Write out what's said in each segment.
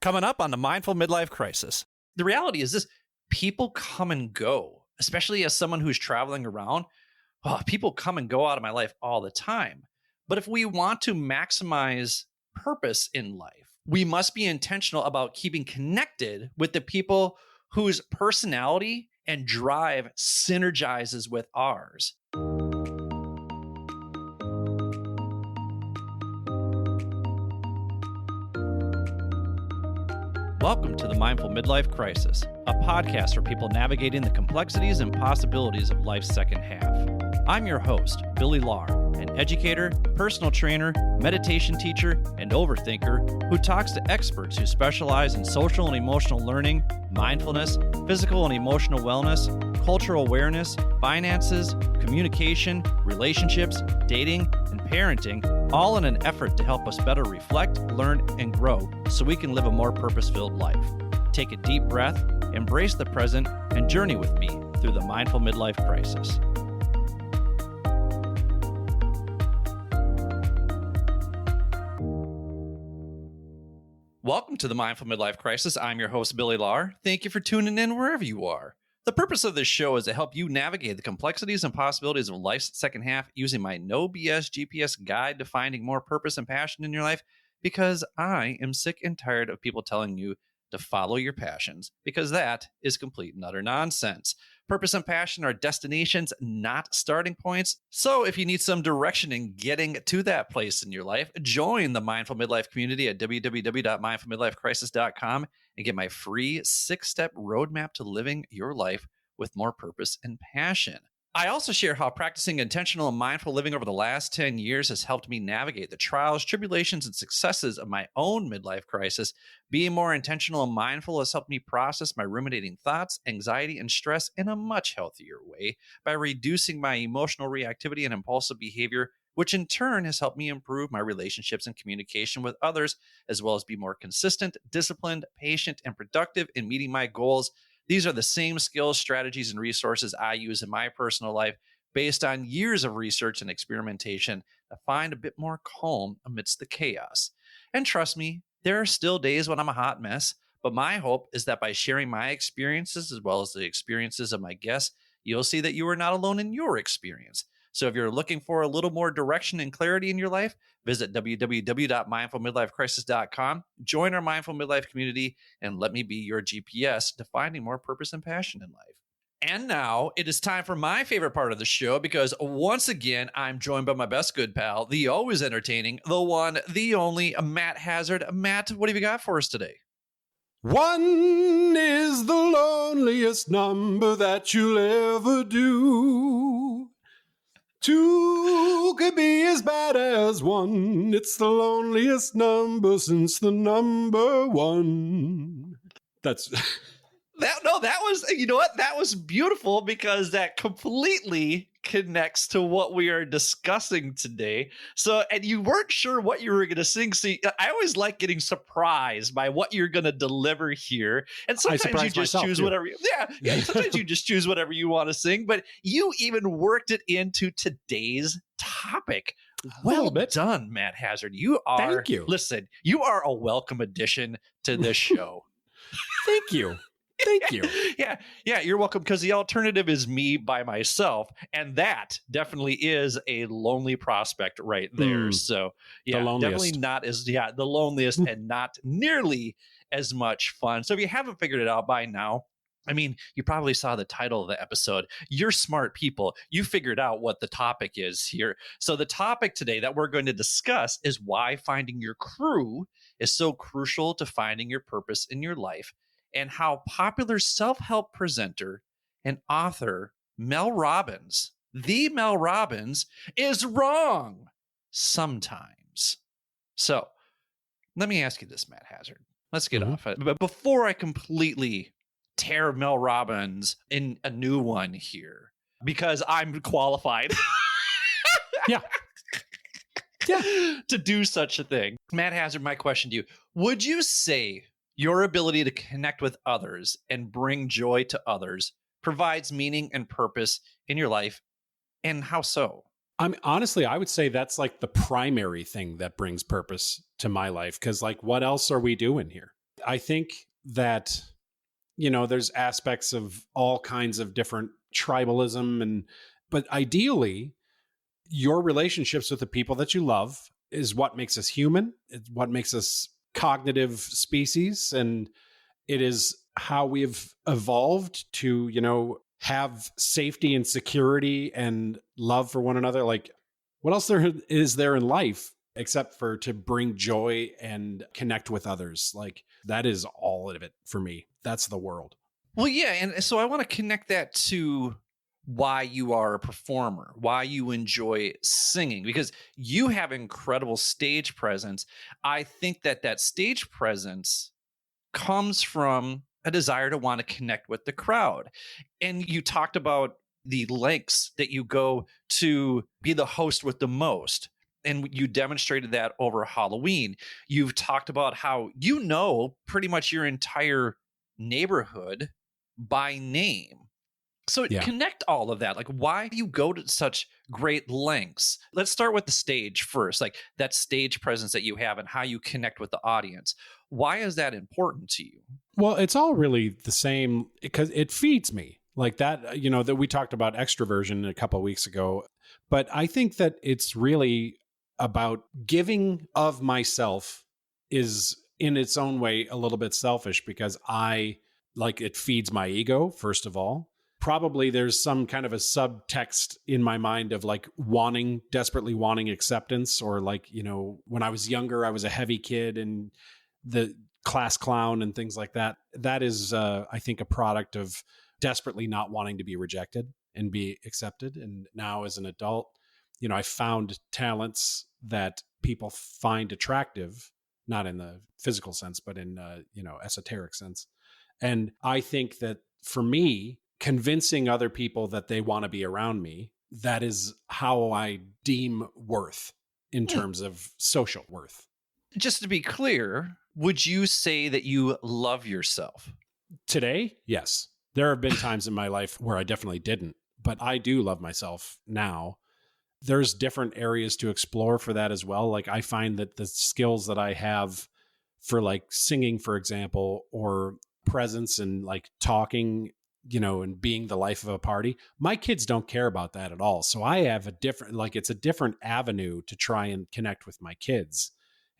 Coming up on the Mindful Midlife Crisis. The reality is this: people come and go, especially as someone who's traveling around. Oh, people come and go out of my life all the time. But if we want to maximize purpose in life, we must be intentional about keeping connected with the people whose personality and drive synergizes with ours. Welcome to the Mindful Midlife Crisis, a podcast for people navigating the complexities and possibilities of life's second half. I'm your host, Billy Lahr, an educator, personal trainer, meditation teacher, and overthinker who talks to experts who specialize in social and emotional learning, mindfulness, physical and emotional wellness, cultural awareness, finances, communication, relationships, dating, and parenting, all in an effort to help us better reflect, learn, and grow so we can live a more purpose-filled life. Take a deep breath, embrace the present, and journey with me through the Mindful Midlife Crisis. Welcome to the Mindful Midlife Crisis. I'm your host, Billy Lahr. Thank you for tuning in wherever you are. The purpose of this show is to help you navigate the complexities and possibilities of life's second half using my no BS GPS guide to finding more purpose and passion in your life, because I am sick and tired of people telling you to follow your passions, because that is complete and utter nonsense. Purpose and passion are destinations, not starting points. So if you need some direction in getting to that place in your life, join the Mindful Midlife community at www.mindfulmidlifecrisis.com and get my free 6-step roadmap to living your life with more purpose and passion. I also share how practicing intentional and mindful living over the last 10 years has helped me navigate the trials, tribulations, and successes of my own midlife crisis. Being more intentional and mindful has helped me process my ruminating thoughts, anxiety, and stress in a much healthier way by reducing my emotional reactivity and impulsive behavior, which in turn has helped me improve my relationships and communication with others, as well as be more consistent, disciplined, patient, and productive in meeting my goals. These are the same skills, strategies, and resources I use in my personal life based on years of research and experimentation to find a bit more calm amidst the chaos. And trust me, there are still days when I'm a hot mess, but my hope is that by sharing my experiences as well as the experiences of my guests, you'll see that you are not alone in your experience. So if you're looking for a little more direction and clarity in your life, visit www.mindfulmidlifecrisis.com, join our Mindful Midlife community, and let me be your GPS to finding more purpose and passion in life. And now it is time for my favorite part of the show, because once again, I'm joined by my best good pal, the always entertaining, the one, the only, Matt Hazard. Matt, what have you got for us today? One is the loneliest number that you'll ever do. Two could be as bad as one. It's the loneliest number since the number one. That's that was, you know what? That was beautiful, because that completely connects to what we are discussing today. So, and you weren't sure what you were going to sing. See, I always like getting surprised by what you're going to deliver here. And sometimes you just choose whatever. Sometimes you just choose whatever you want to sing, but you even worked it into today's topic. Well done, Matt Hazard. You are, Thank you. Listen, you are a welcome addition to this show. Thank you. Thank you. Yeah, you're welcome, because the alternative is me by myself, and that definitely is a lonely prospect right there. So, yeah, definitely not as, the loneliest and not nearly as much fun. So if you haven't figured it out by now, I mean, you probably saw the title of the episode. You're smart people. You figured out what the topic is here. So the topic today that we're going to discuss is why finding your crew is so crucial to finding your purpose in your life, and how popular self-help presenter and author Mel Robbins, the Mel Robbins, is wrong sometimes. So let me ask you this, Matt Hazard. Let's get off it. But before I completely tear Mel Robbins in a new one here, because I'm qualified to do such a thing. Matt Hazard, my question to you, would you say your ability to connect with others and bring joy to others provides meaning and purpose in your life, and how so? Honestly, I would say that's like the primary thing that brings purpose to my life, because like, what else are we doing here? I think that, there's aspects of all kinds of different tribalism, but ideally, your relationships with the people that you love is what makes us human. It's what makes us cognitive species. And it is how we've evolved to, have safety and security and love for one another. Like, what else is there in life except for to bring joy and connect with others? Like, that is all of it for me. That's the world. Well, yeah. And so I want to connect that to why you are a performer, why you enjoy singing, because you have incredible stage presence. I think that stage presence comes from a desire to want to connect with the crowd. And you talked about the lengths that you go to be the host with the most. And you demonstrated that over Halloween. You've talked about how pretty much your entire neighborhood by name. So connect all of that. Like, why do you go to such great lengths? Let's start with the stage first, like that stage presence that you have and how you connect with the audience. Why is that important to you? Well, it's all really the same because it feeds me like that, that we talked about extroversion a couple of weeks ago. But I think that it's really about giving of myself is in its own way a little bit selfish because it feeds my ego, first of all. Probably there's some kind of a subtext in my mind of like desperately wanting acceptance, or like, when I was younger, I was a heavy kid and the class clown and things like that. That is, I think, a product of desperately not wanting to be rejected and be accepted. And now as an adult, I found talents that people find attractive, not in the physical sense, but in, esoteric sense. And I think that for me, convincing other people that they want to be around me, that is how I deem worth in terms of social worth. Just to be clear, would you say that you love yourself? Today, yes. There have been times in my life where I definitely didn't, but I do love myself now. There's different areas to explore for that as well. Like, I find that the skills that I have for like singing, for example, or presence and like talking, and being the life of a party, my kids don't care about that at all. So I have it's a different avenue to try and connect with my kids.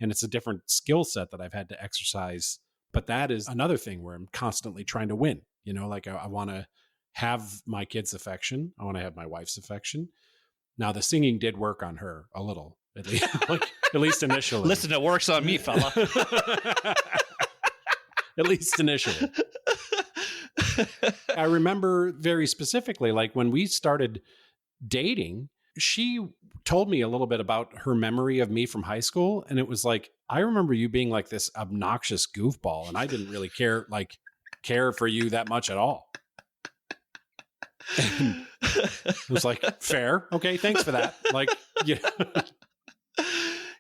And it's a different skill set that I've had to exercise. But that is another thing where I'm constantly trying to win. I want to have my kids' affection. I want to have my wife's affection. Now, the singing did work on her a little, at least, at least initially. Listen, it works on me, fella. At least initially. I remember very specifically, like when we started dating, she told me a little bit about her memory of me from high school. And it was like, I remember you being like this obnoxious goofball, and I didn't really care for you that much at all. And it was like, fair. Okay. Thanks for that. Like, yeah.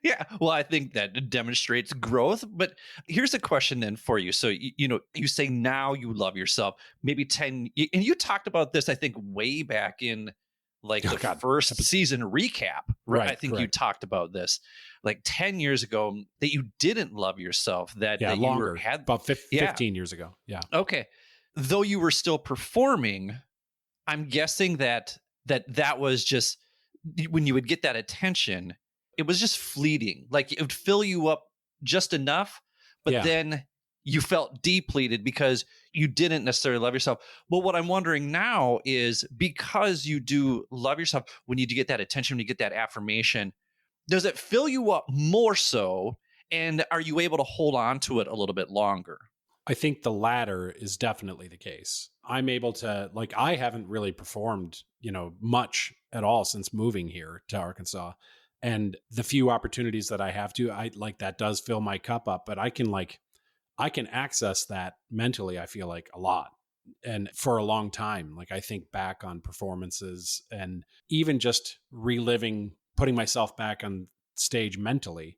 Yeah. Well, I think that demonstrates growth. But here's a question then for you. So, you say now you love yourself, maybe 10, and you talked about this, I think, way back in like first season recap, right? I think you talked about this like 10 years ago that you didn't love yourself, that longer, you had about 15 years ago. Yeah. Okay. Though you were still performing, I'm guessing that was just when you would get that attention, it was just fleeting. Like it would fill you up just enough, but then you felt depleted because you didn't necessarily love yourself. Well, what I'm wondering now is, because you do love yourself, when you do get that attention, when you get that affirmation, does it fill you up more so? And are you able to hold on to it a little bit longer? I think the latter is definitely the case. I'm able to, like, I haven't really performed, much at all since moving here to Arkansas. And the few opportunities that I have to, that does fill my cup up, but I can access that mentally, I feel like, a lot. And for a long time, like I think back on performances and even just reliving, putting myself back on stage mentally,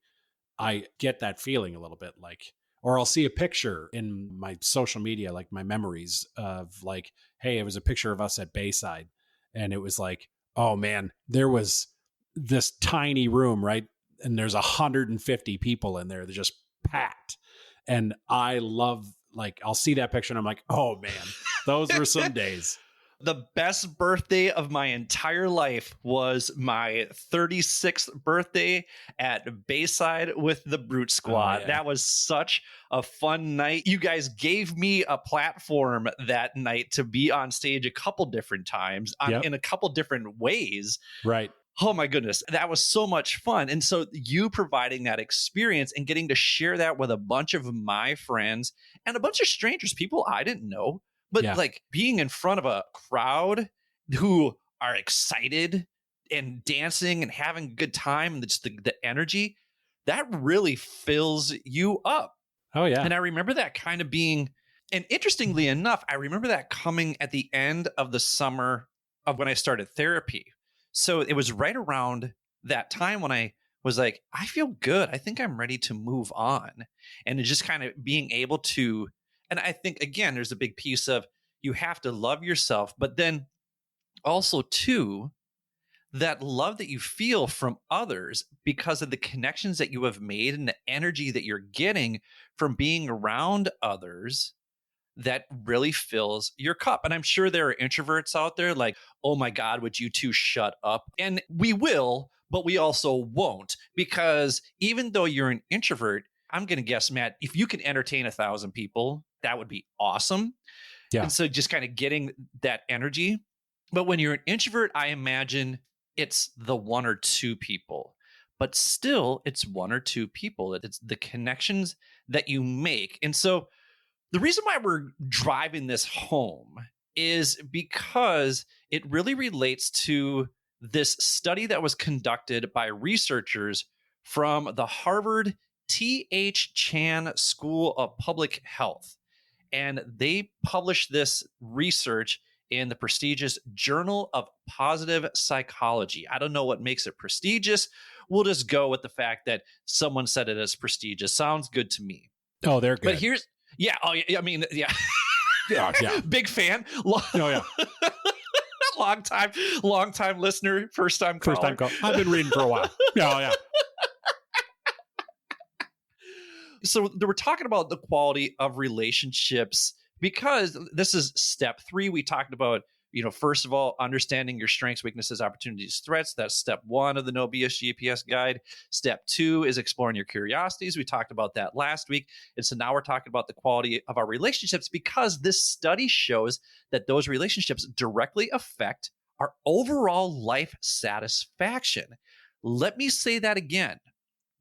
I get that feeling a little bit like, or I'll see a picture in my social media, like my memories of like, hey, it was a picture of us at Bayside. And it was like, oh man, there was this tiny room, right? And there's 150 people in there. They're just packed. And I love, like, I'll see that picture and I'm like, oh man, those were some days. The best birthday of my entire life was my 36th birthday at Bayside with the Brute Squad. yeah. That was such a fun night. You guys gave me a platform that night to be on stage a couple different times Yep. in a couple different ways. Right. Oh my goodness, that was so much fun. And so you providing that experience and getting to share that with a bunch of my friends and a bunch of strangers, people I didn't know, but Yeah. like being in front of a crowd who are excited and dancing and having a good time and just the energy, that really fills you up. Oh yeah. And I remember that kind of being, and interestingly enough, I remember that coming at the end of the summer of when I started therapy. So it was right around that time when I was like, I feel good. I think I'm ready to move on. And just kind of being able to, and I think, again, there's a big piece of you have to love yourself, but then also, too, that love that you feel from others because of the connections that you have made and the energy that you're getting from being around others that really fills your cup. And I'm sure there are introverts out there like, oh my God, would you two shut up? And we will, but we also won't, because even though you're an introvert, I'm going to guess, Matt, if you can entertain 1,000 people, that would be awesome. Yeah. And so just kind of getting that energy. But when you're an introvert, I imagine it's the one or two people, but still it's one or two people. It's the connections that you make. And so the reason why we're driving this home is because it really relates to this study that was conducted by researchers from the Harvard T.H. Chan School of Public Health. And they published this research in the prestigious Journal of Positive Psychology. I don't know what makes it prestigious. We'll just go with the fact that someone said it as prestigious. Sounds good to me. Oh, they're good. But here's, yeah. Oh, yeah. I mean, yeah. Yeah. Big fan. Oh, yeah. long time listener, first time caller. First time call. I've been reading for a while. Oh, yeah. So they were talking about the quality of relationships because this is step 3. We talked about, first of all, understanding your strengths, weaknesses, opportunities, threats. That's step 1 of the No BS GPS guide. Step 2 is exploring your curiosities. We talked about that last week. And so now we're talking about the quality of our relationships because this study shows that those relationships directly affect our overall life satisfaction. Let me say that again.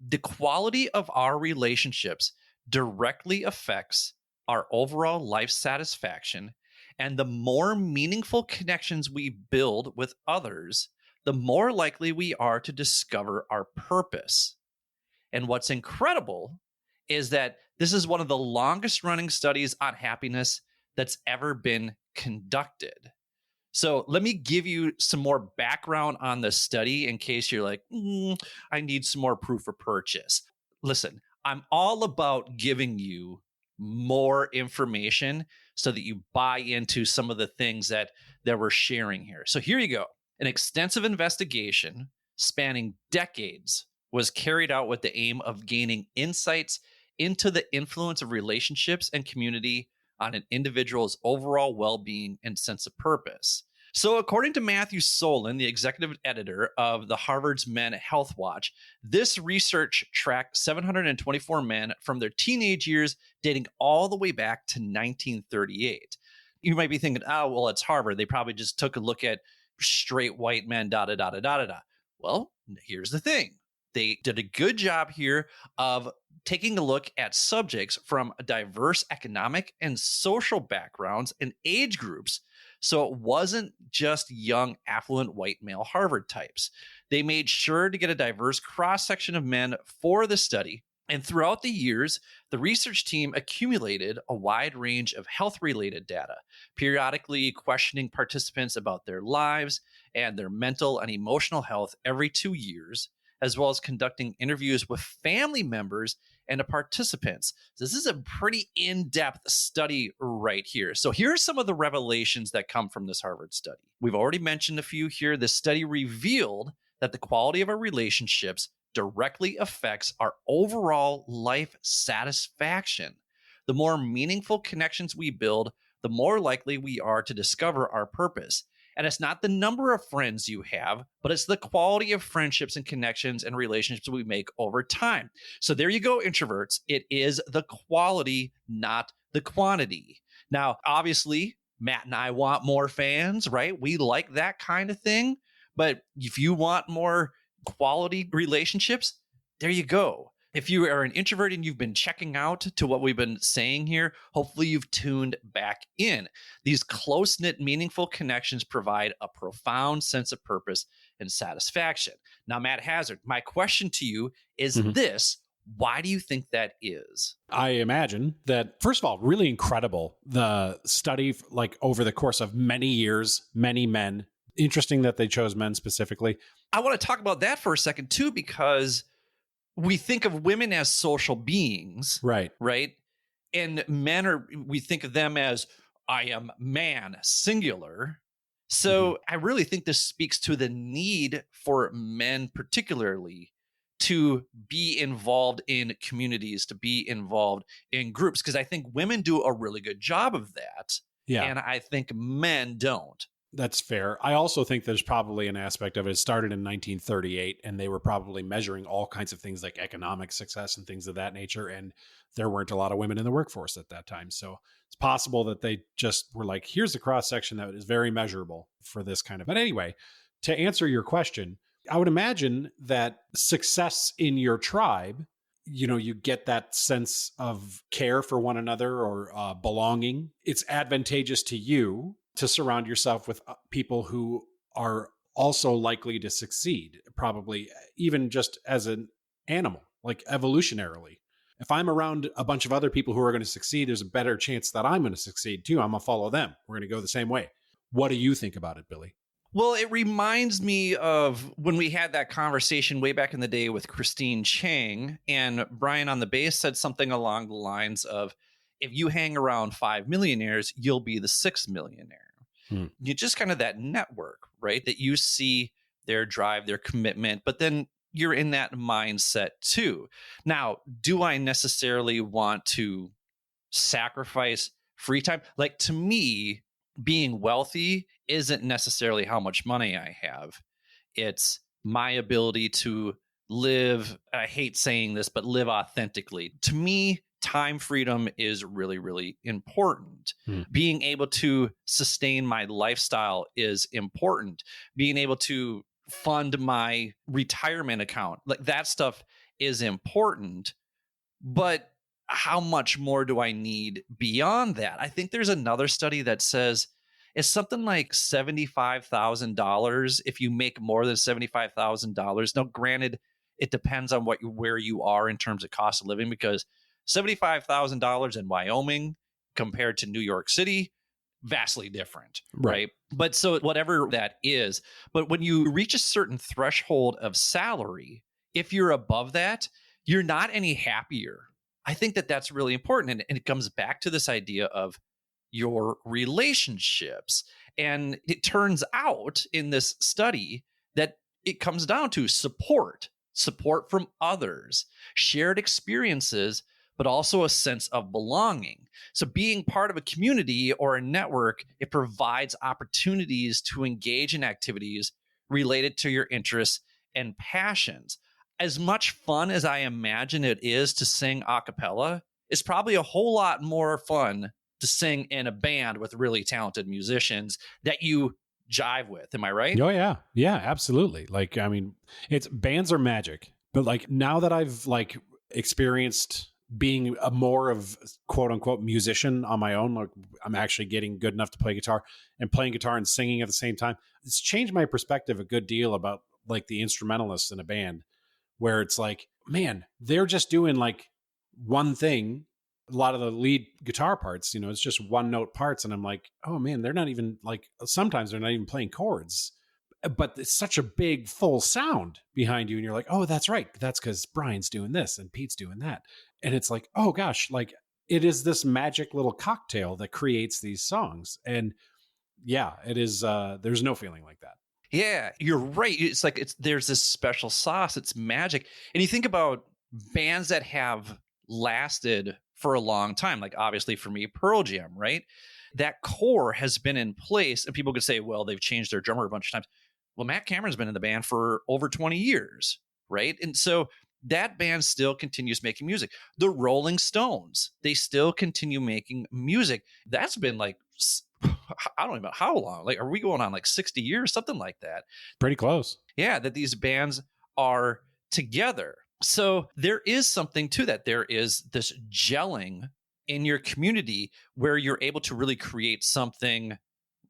The quality of our relationships directly affects our overall life satisfaction. And the more meaningful connections we build with others, the more likely we are to discover our purpose. And what's incredible is that this is one of the longest running studies on happiness that's ever been conducted. So let me give you some more background on the study in case you're like, I need some more proof of purchase. Listen, I'm all about giving you more information so that you buy into some of the things that we're sharing here. So here you go. An extensive investigation spanning decades was carried out with the aim of gaining insights into the influence of relationships and community on an individual's overall well-being and sense of purpose. So according to Matthew Solon, the executive editor of the Harvard's Men Health Watch, this research tracked 724 men from their teenage years dating all the way back to 1938. You might be thinking, oh, well, it's Harvard. They probably just took a look at straight white men, da-da-da-da-da-da-da. Well, here's the thing. They did a good job here of taking a look at subjects from diverse economic and social backgrounds and age groups. So it wasn't just young, affluent, white male Harvard types. They made sure to get a diverse cross-section of men for the study. And throughout the years, the research team accumulated a wide range of health-related data, periodically questioning participants about their lives and their mental and emotional health every 2 years, as well as conducting interviews with family members and the participants. This is a pretty in-depth study right here. So here are some of the revelations that come from this Harvard study. We've already mentioned a few here. This study revealed that the quality of our relationships directly affects our overall life satisfaction. The more meaningful connections we build, the more likely we are to discover our purpose. And it's not the number of friends you have, but it's the quality of friendships and connections and relationships we make over time. So there you go, introverts. It is the quality, not the quantity. Now, obviously, Matt and I want more fans, right? We like that kind of thing. But if you want more quality relationships, there you go. If you are an introvert and you've been checking out to what we've been saying here, hopefully you've tuned back in. These close-knit, meaningful connections provide a profound sense of purpose and satisfaction. Now, Matt Hazard, my question to you is this. Why do you think that is? I imagine that, first of all, really incredible. The study, like over the course of many years, many men. Interesting that they chose men specifically. I want to talk about that for a second, too, because we think of women as social beings, right? And we think of them as, I am man, singular. So I really think this speaks to the need for men, particularly, to be involved in communities, to be involved in groups, because I think women do a really good job of that. Yeah. And I think men don't. That's fair. I also think there's probably an aspect of it. It started in 1938, and they were probably measuring all kinds of things like economic success and things of that nature. And there weren't a lot of women in the workforce at that time. So it's possible that they just were like, here's a cross section that is very measurable for this kind of. But anyway, to answer your question, I would imagine that success in your tribe, you get that sense of care for one another or belonging. It's advantageous to you to surround yourself with people who are also likely to succeed, probably even just as an animal, like evolutionarily. If I'm around a bunch of other people who are going to succeed, there's a better chance that I'm going to succeed too. I'm going to follow them. We're going to go the same way. What do you think about it, Billy? Well, it reminds me of when we had that conversation way back in the day with Christine Chang, and Brian on the bass said something along the lines of, if you hang around 5 millionaires, you'll be the 6th millionaire. You just kind of that network, right? That you see their drive, their commitment, but then you're in that mindset too. Now, do I necessarily want to sacrifice free time? Like, to me, being wealthy isn't necessarily how much money I have. It's my ability to live, I hate saying this, but live authentically. To me, time freedom is really, really important. Being able to sustain my lifestyle is important. Being able to fund my retirement account, like that stuff is important. But how much more do I need beyond that? I think there's another study that says it's something like $75,000 if you make more than $75,000. Now, granted, it depends on where you are in terms of cost of living, because $75,000 in Wyoming compared to New York City, vastly different, right? But so whatever that is, but when you reach a certain threshold of salary, if you're above that, you're not any happier. I think that that's really important. And it comes back to this idea of your relationships. And it turns out in this study that it comes down to support from others, shared experiences, but also a sense of belonging. So being part of a community or a network, it provides opportunities to engage in activities related to your interests and passions. As much fun as I imagine it is to sing a cappella, it's probably a whole lot more fun to sing in a band with really talented musicians that you jive with. Am I right? Oh, yeah. Yeah, absolutely. Like, I mean, bands are magic, but like now that I've like experienced being a more of quote unquote musician on my own, like I'm actually getting good enough to play guitar and playing guitar and singing at the same time. It's changed my perspective a good deal about like the instrumentalists in a band, where it's like, man, they're just doing like one thing. A lot of the lead guitar parts, it's just one note parts. And I'm like, oh man, they're not even like, sometimes they're not even playing chords, but it's such a big full sound behind you. And you're like, oh, that's right. That's because Brian's doing this and Pete's doing that. And it's like, oh gosh, like it is this magic little cocktail that creates these songs. And yeah, it is. There's no feeling like that. Yeah, you're right. It's like there's this special sauce. It's magic. And you think about bands that have lasted for a long time, like obviously for me, Pearl Jam, right? That core has been in place, and people could say, well, they've changed their drummer a bunch of times. Well, Matt Cameron's been in the band for over 20 years, right? And so that band still continues making music. The Rolling Stones, they still continue making music. That's been like, I don't even know how long. Like, are we going on like 60 years, something like that? Pretty close. Yeah, that these bands are together. So there is something to that. There is this gelling in your community where you're able to really create something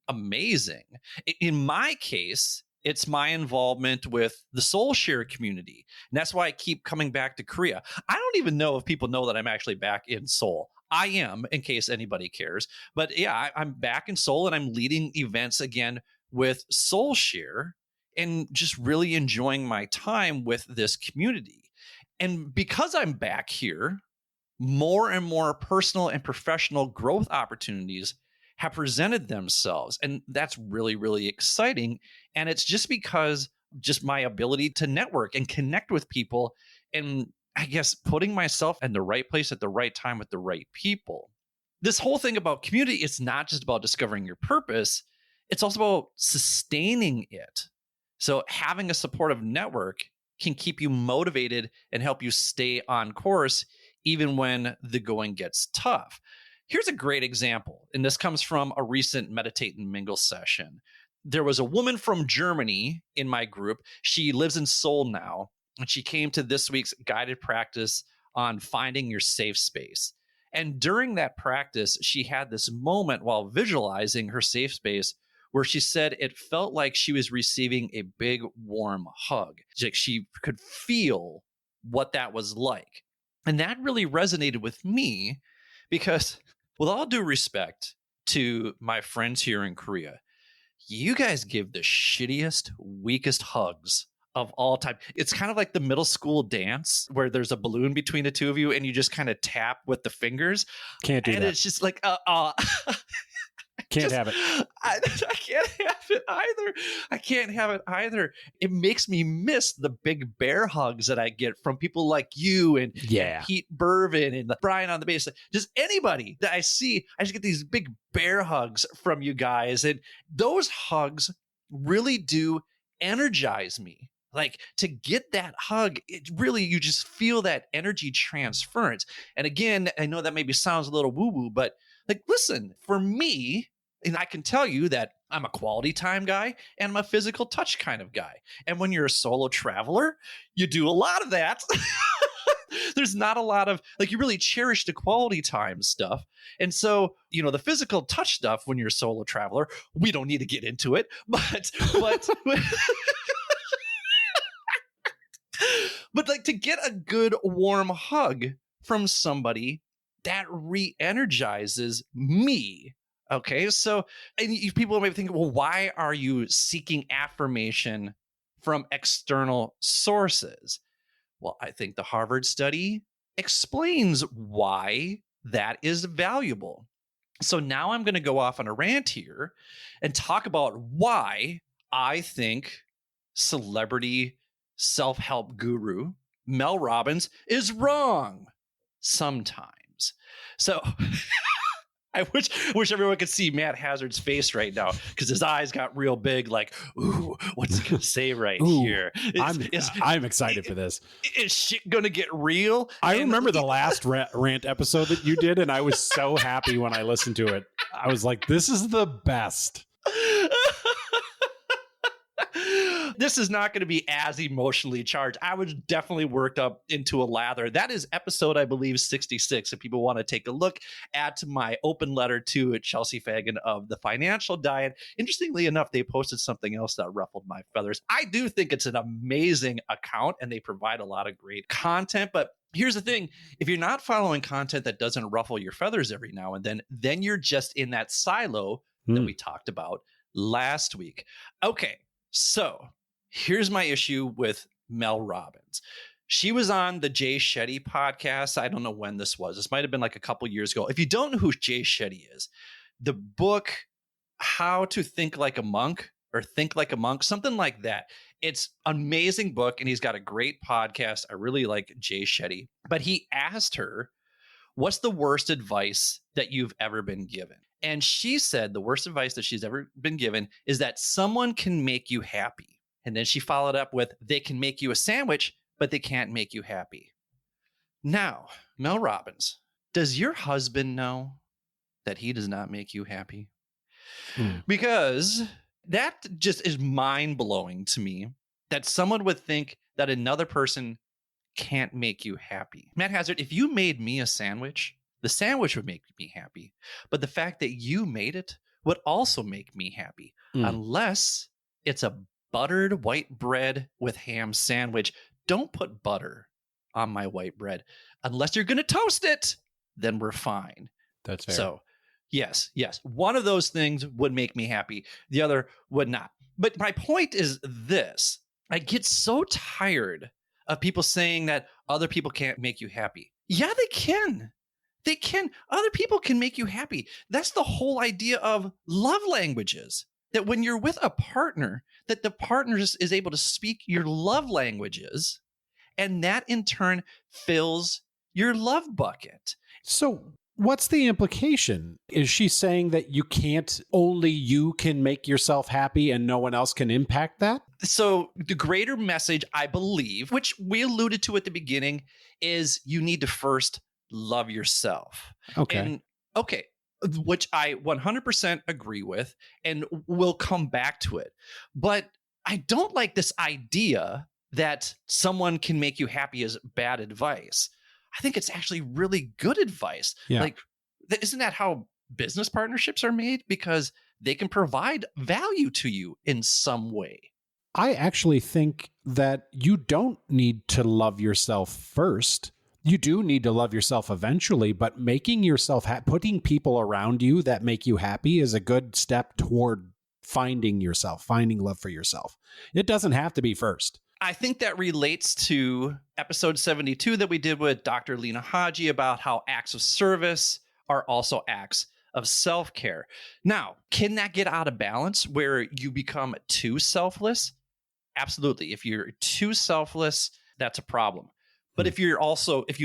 amazing. In my case, it's my involvement with the Soul Share community. And that's why I keep coming back to Korea. I don't even know if people know that I'm actually back in Seoul. I am, in case anybody cares. But yeah, I'm back in Seoul, and I'm leading events again with Soul Share and just really enjoying my time with this community. And because I'm back here, more and more personal and professional growth opportunities have presented themselves. And that's really, really exciting. And it's just because just my ability to network and connect with people, and I guess putting myself in the right place at the right time with the right people. This whole thing about community, it's not just about discovering your purpose, it's also about sustaining it. So having a supportive network can keep you motivated and help you stay on course even when the going gets tough. Here's a great example, and this comes from a recent Meditate and Mingle session. There was a woman from Germany in my group. She lives in Seoul now, and she came to this week's guided practice on finding your safe space. And during that practice, she had this moment while visualizing her safe space where she said it felt like she was receiving a big, warm hug. Like she could feel what that was like. And that really resonated with me because, with all due respect to my friends here in Korea, you guys give the shittiest, weakest hugs of all time. It's kind of like the middle school dance where there's a balloon between the two of you and you just kind of tap with the fingers. Can't do that. And it's just like, Can't have it. I can't have it either. I can't have it either. It makes me miss the big bear hugs that I get from people like you and Pete Burvin and Brian on the bass. Just anybody that I see, I just get these big bear hugs from you guys. And those hugs really do energize me. Like to get that hug, it really, you just feel that energy transference. And again, I know that maybe sounds a little woo-woo, but like, listen, for me, and I can tell you that I'm a quality time guy and I'm a physical touch kind of guy. And when you're a solo traveler, you do a lot of that. There's not a lot of, like, you really cherish the quality time stuff. And so, you know, the physical touch stuff when you're a solo traveler, we don't need to get into it, but but like to get a good warm hug from somebody, that re-energizes me. Okay, so and people may think, well, why are you seeking affirmation from external sources? Well, I think the Harvard study explains why that is valuable. So now I'm going to go off on a rant here and talk about why I think celebrity self-help guru Mel Robbins is wrong sometimes. So I wish everyone could see Matt Hazard's face right now because his eyes got real big, like, ooh, what's he going to say right here? I'm excited for this. Is shit going to get real? I remember the last rant episode that you did, and I was so happy when I listened to it. I was like, this is the best. This is not going to be as emotionally charged. I was definitely worked up into a lather. That is episode, I believe, 66. If people want to take a look at my open letter to Chelsea Fagan of The Financial Diet. Interestingly enough, they posted something else that ruffled my feathers. I do think it's an amazing account and they provide a lot of great content, but here's the thing. If you're not following content that doesn't ruffle your feathers every now and then you're just in that silo that we talked about last week. Okay, so here's my issue with Mel Robbins. She was on the Jay Shetty podcast. I don't know when this was. This might have been like a couple years ago. If you don't know who Jay Shetty is, the book, How to Think Like a Monk, or Think Like a Monk, something like that. It's an amazing book, and he's got a great podcast. I really like Jay Shetty. But he asked her, what's the worst advice that you've ever been given? And she said the worst advice that she's ever been given is that someone can make you happy. And then she followed up with, they can make you a sandwich, but they can't make you happy. Now, Mel Robbins, does your husband know that he does not make you happy? Because that just is mind-blowing to me, that someone would think that another person can't make you happy. Matt Hazard, if you made me a sandwich, the sandwich would make me happy. But the fact that you made it would also make me happy, unless it's a buttered white bread with ham sandwich. Don't put butter on my white bread. Unless you're going to toast it, then we're fine. That's fair. So, yes. One of those things would make me happy. The other would not. But my point is this. I get so tired of people saying that other people can't make you happy. Yeah, they can. They can. Other people can make you happy. That's the whole idea of love languages. That when you're with a partner, that the partner is able to speak your love languages, and that in turn fills your love bucket. So what's the implication? Is she saying that only you can make yourself happy and no one else can impact that? So the greater message, I believe, which we alluded to at the beginning, is you need to first love yourself. Okay. Which I 100% agree with, and we'll come back to it. But I don't like this idea that someone can make you happy as bad advice. I think it's actually really good advice. Yeah. Like, isn't that how business partnerships are made? Because they can provide value to you in some way. I actually think that you don't need to love yourself first. You do need to love yourself eventually, but making yourself putting people around you that make you happy is a good step toward finding love for yourself. It doesn't have to be first. I think that relates to episode 72 that we did with Dr. Lena Haji about how acts of service are also acts of self-care. Now, can that get out of balance where you become too selfless? Absolutely. If you're too selfless, that's a problem. But if you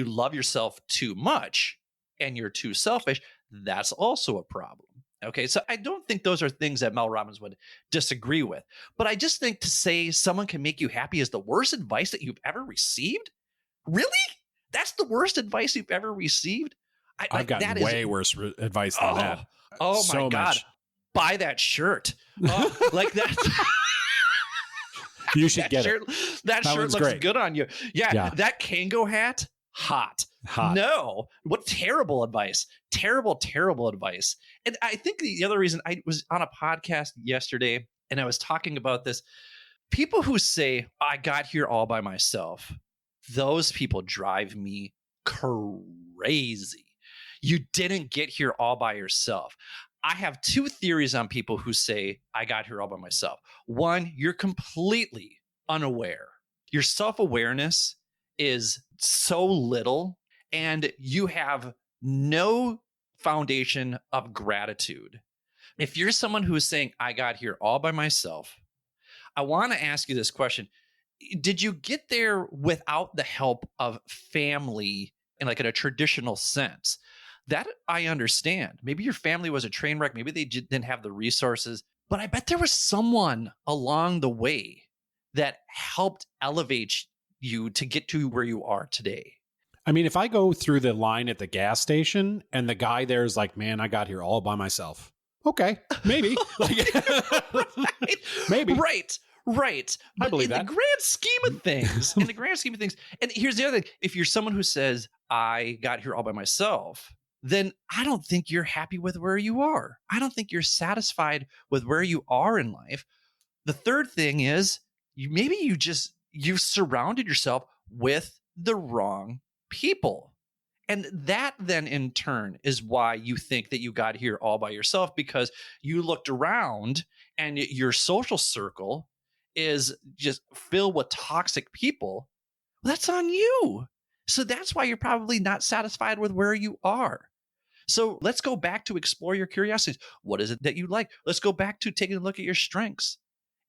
love yourself too much and you're too selfish, that's also a problem. Okay, so I don't think those are things that Mel Robbins would disagree with. But I just think to say someone can make you happy is the worst advice that you've ever received? Really? That's the worst advice you've ever received? I've gotten way worse advice than that. Oh my God. Much. Buy that shirt. Like that. You should get it. That shirt looks great. Good on you. Yeah. That Kango hat, hot. No, what terrible advice. Terrible advice. And I think the other reason, I was on a podcast yesterday and I was talking about this. People who say, I got here all by myself, those people drive me crazy. You didn't get here all by yourself. I have two theories on people who say, I got here all by myself. One, you're completely unaware. Your self-awareness is so little, and you have no foundation of gratitude. If you're someone who is saying, I got here all by myself, I want to ask you this question. Did you get there without the help of family in a traditional sense? That I understand. Maybe your family was a train wreck. Maybe they didn't have the resources. But I bet there was someone along the way that helped elevate you to get to where you are today. I mean, if I go through the line at the gas station and the guy there is like, man, I got here all by myself. Okay, maybe. Right. Maybe. Right. But I believe that. In the grand scheme of things, and here's the other thing. If you're someone who says, I got here all by myself, then I don't think you're happy with where you are. I don't think you're satisfied with where you are in life. The third thing is you've surrounded yourself with the wrong people. And that then in turn is why you think that you got here all by yourself, because you looked around and your social circle is just filled with toxic people. Well, that's on you. So that's why you're probably not satisfied with where you are. So let's go back to explore your curiosities. What is it that you like? Let's go back to taking a look at your strengths.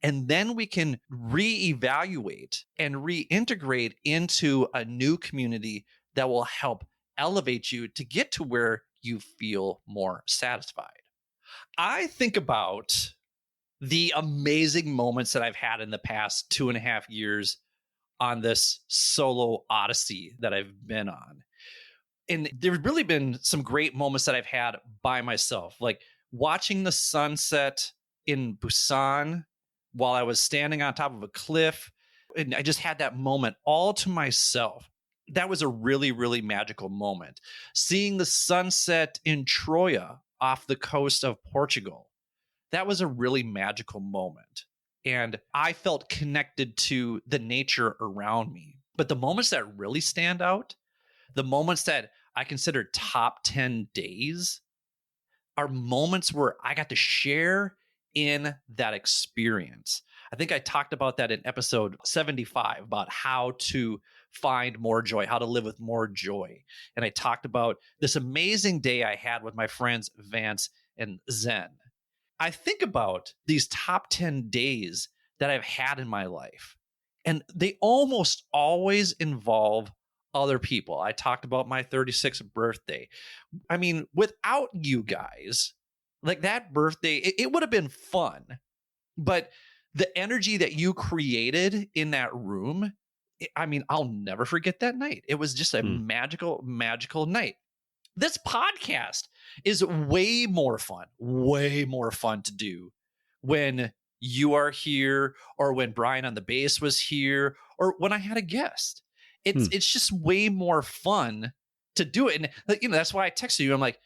And then we can reevaluate and reintegrate into a new community that will help elevate you to get to where you feel more satisfied. I think about the amazing moments that I've had in the past 2.5 years on this solo odyssey that I've been on. And there's really been some great moments that I've had by myself, like watching the sunset in Busan while I was standing on top of a cliff. And I just had that moment all to myself. That was a really, really magical moment. Seeing the sunset in Troya off the coast of Portugal, that was a really magical moment. And I felt connected to the nature around me. But the moments that really stand out, the moments that I consider top 10 days, are moments where I got to share in that experience. I think I talked about that in episode 75 about how to find more joy, how to live with more joy. And I talked about this amazing day I had with my friends Vance and Zen. I think about these top 10 days that I've had in my life, and they almost always involve other people. I talked about my 36th birthday. I mean, without you guys, like that birthday, it would have been fun, but the energy that you created in that room, I mean, I'll never forget that night. It was just a magical, magical night. This podcast is way more fun to do when you are here, or when Brian on the bass was here, or when I had a guest. It's just way more fun to do it. And that's why I texted you. I'm like,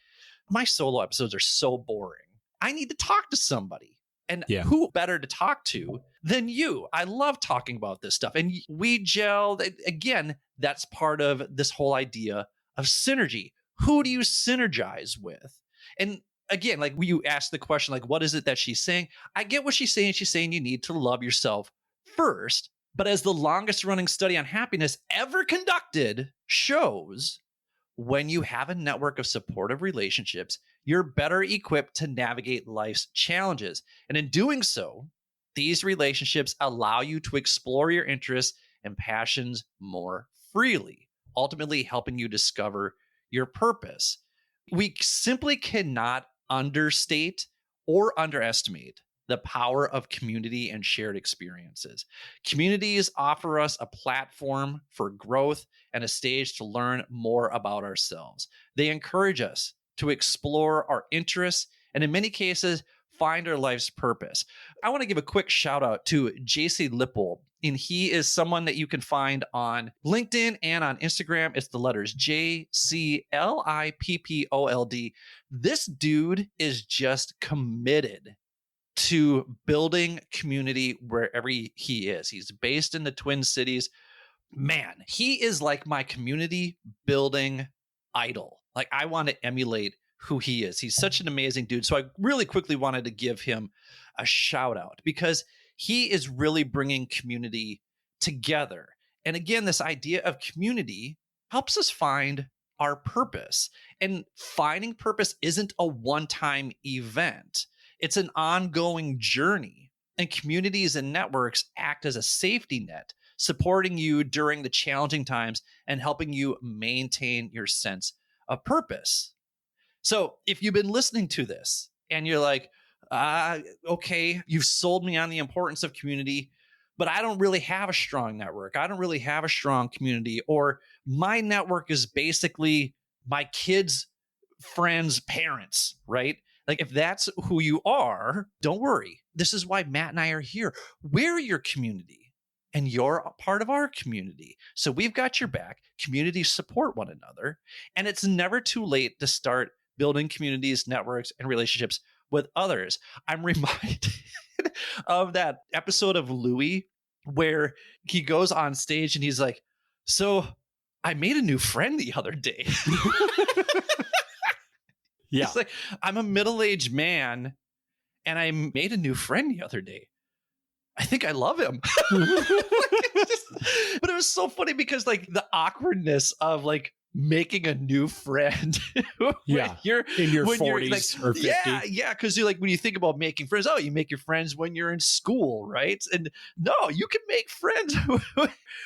my solo episodes are so boring. I need to talk to somebody. And who better to talk to than you? I love talking about this stuff. And we gelled. Again, that's part of this whole idea of synergy. Who do you synergize with? And again, like you asked the question, like, what is it that she's saying? I get what she's saying. She's saying you need to love yourself first. But as the longest running study on happiness ever conducted shows, when you have a network of supportive relationships, you're better equipped to navigate life's challenges. And in doing so, these relationships allow you to explore your interests and passions more freely, ultimately helping you discover your purpose. We simply cannot understate or underestimate the power of community and shared experiences. Communities offer us a platform for growth and a stage to learn more about ourselves. They encourage us to explore our interests and, in many cases, find our life's purpose. I want to give a quick shout out to JC Lippold, and he is someone that you can find on LinkedIn and on Instagram. It's the letters JCLIPPOLD. This dude is just committed to building community wherever he is. He's based in the Twin Cities. Man, he is like my community building idol. Like, I want to emulate who he is. He's such an amazing dude. So I really quickly wanted to give him a shout out because he is really bringing community together. And again, this idea of community helps us find our purpose. And finding purpose isn't a one-time event. It's an ongoing journey, and communities and networks act as a safety net, supporting you during the challenging times and helping you maintain your sense of purpose. So if you've been listening to this and you're like, okay, you've sold me on the importance of community, but I don't really have a strong network. I don't really have a strong community, or my network is basically my kids' friends' parents, right? Like, if that's who you are, don't worry. This is why Matt and I are here. We're your community, and you're a part of our community. So we've got your back. Communities support one another, and it's never too late to start building communities, networks, and relationships with others. I'm reminded of that episode of Louie where he goes on stage and he's like, so I made a new friend the other day. Yeah. It's like, I'm a middle-aged man and I made a new friend the other day. I think I love him. But it was so funny because, like, the awkwardness of, like, making a new friend when Yeah. you're In your when you're 40s or 50. yeah, because you're like when you think about making friends, oh, you make your friends when you're in school, right? And no, you can make friends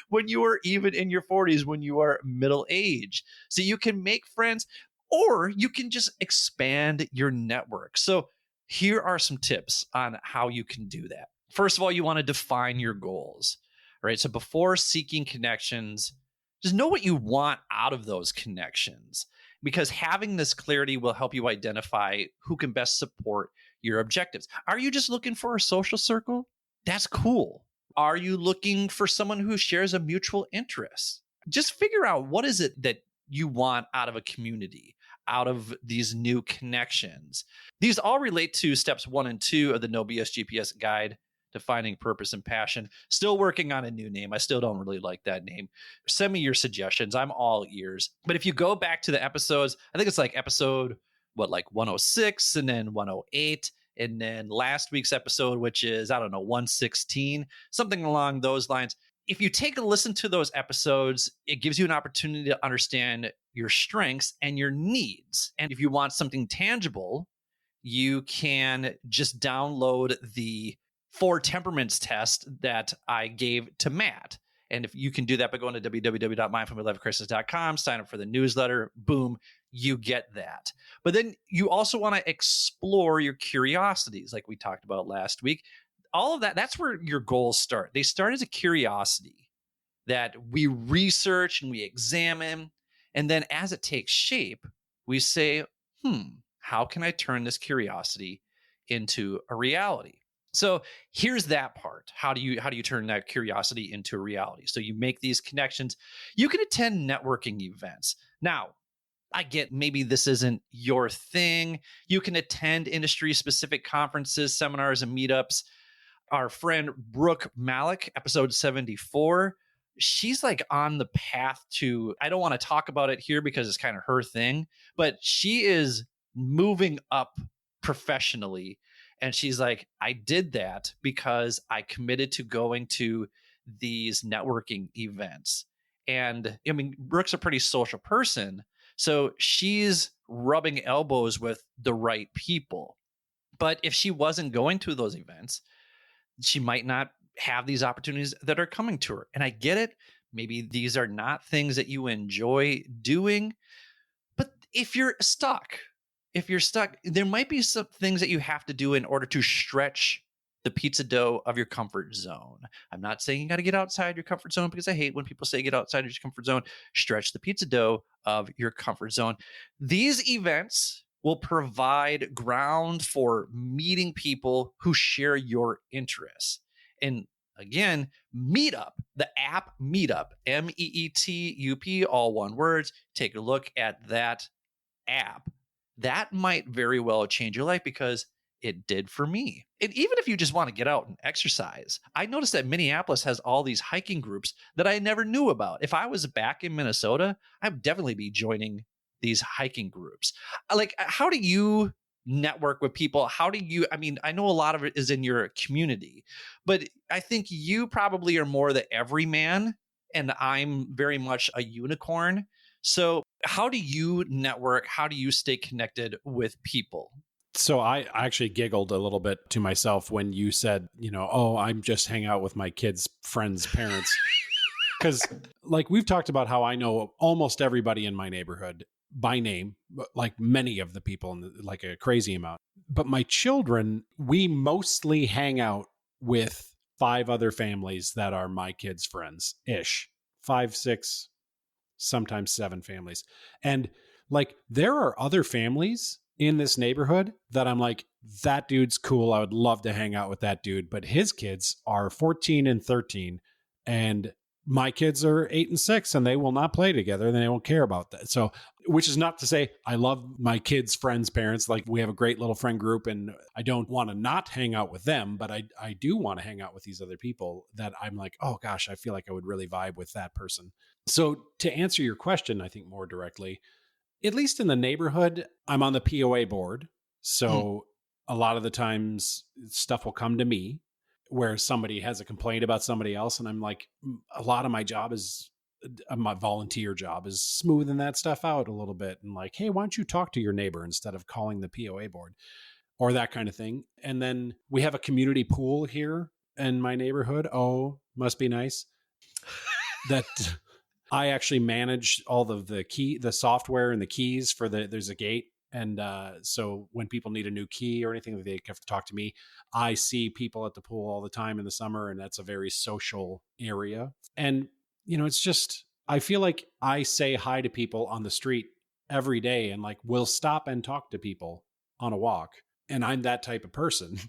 when you are even in your 40s, when you are middle age. So you can make friends, or you can just expand your network. So here are some tips on how you can do that. First of all, you want to define your goals, right? So before seeking connections, just know what you want out of those connections, because having this clarity will help you identify who can best support your objectives. Are you just looking for a social circle? That's cool. Are you looking for someone who shares a mutual interest? Just figure out what is it that you want out of a community, out of these new connections. These all relate to steps 1 and 2 of the No BS GPS guide to finding purpose and passion. Still working on a new name. I still don't really like that name. Send me your suggestions. I'm all ears. But if you go back to the episodes, I think it's like episode, like 106 and then 108. And then last week's episode, which is, I don't know, 116, something along those lines. If you take a listen to those episodes, it gives you an opportunity to understand your strengths and your needs. And if you want something tangible, you can just download the 4 temperaments test that I gave to Matt. And if you can do that by going to www.mindfulmidlife.crisis.com, sign up for the newsletter, boom, you get that. But then you also want to explore your curiosities, like we talked about last week. All of that, that's where your goals start. They start as a curiosity that we research and we examine. And then as it takes shape, we say, how can I turn this curiosity into a reality? So here's that part. How do you turn that curiosity into a reality? So you make these connections. You can attend networking events. Now, I get maybe this isn't your thing. You can attend industry-specific conferences, seminars, and meetups. Our friend Brooke Malik, episode 74, she's like on the path to, I don't want to talk about it here because it's kind of her thing, but she is moving up professionally. And she's like, I did that because I committed to going to these networking events. And I mean, Brooke's a pretty social person. So she's rubbing elbows with the right people. But if she wasn't going to those events, she might not have these opportunities that are coming to her. And I get it. Maybe these are not things that you enjoy doing. But if you're stuck, there might be some things that you have to do in order to stretch the pizza dough of your comfort zone. I'm not saying you got to get outside your comfort zone, because I hate when people say get outside your comfort zone. Stretch the pizza dough of your comfort zone. These events will provide ground for meeting people who share your interests. And again, Meetup, the app Meetup, MEETUP, all one words. Take a look at that app. That might very well change your life, because it did for me. And even if you just want to get out and exercise, I noticed that Minneapolis has all these hiking groups that I never knew about. If I was back in Minnesota, I'd definitely be joining these hiking groups. Like, how do you network with people? I mean, I know a lot of it is in your community, but I think you probably are more the everyman, and I'm very much a unicorn. So how do you network? How do you stay connected with people? So I actually giggled a little bit to myself when you said, oh, I'm just hang out with my kids' friends' parents. Because like we've talked about how I know almost everybody in my neighborhood by name, like many of the people, like a crazy amount. But my children, we mostly hang out with 5 other families that are my kids' friends-ish. 5, 6, sometimes 7 families. And like there are other families in this neighborhood that I'm like, that dude's cool. I would love to hang out with that dude. But his kids are 14 and 13. And my kids are 8 and 6, and they will not play together, and they won't care about that. So, which is not to say I love my kids' friends' parents. Like we have a great little friend group, and I don't want to not hang out with them, but I do want to hang out with these other people that I'm like, oh gosh, I feel like I would really vibe with that person. So to answer your question, I think more directly, at least in the neighborhood, I'm on the POA board. So a lot of the times stuff will come to me where somebody has a complaint about somebody else. And I'm like, a lot of my job is my volunteer job is smoothing that stuff out a little bit and like, hey, why don't you talk to your neighbor instead of calling the POA board or that kind of thing. And then we have a community pool here in my neighborhood. Oh, must be nice. That I actually manage all of the software and the keys for there's a gate. And so when people need a new key or anything, they have to talk to me. I see people at the pool all the time in the summer, and that's a very social area. And, it's just, I feel like I say hi to people on the street every day and like will stop and talk to people on a walk. And I'm that type of person.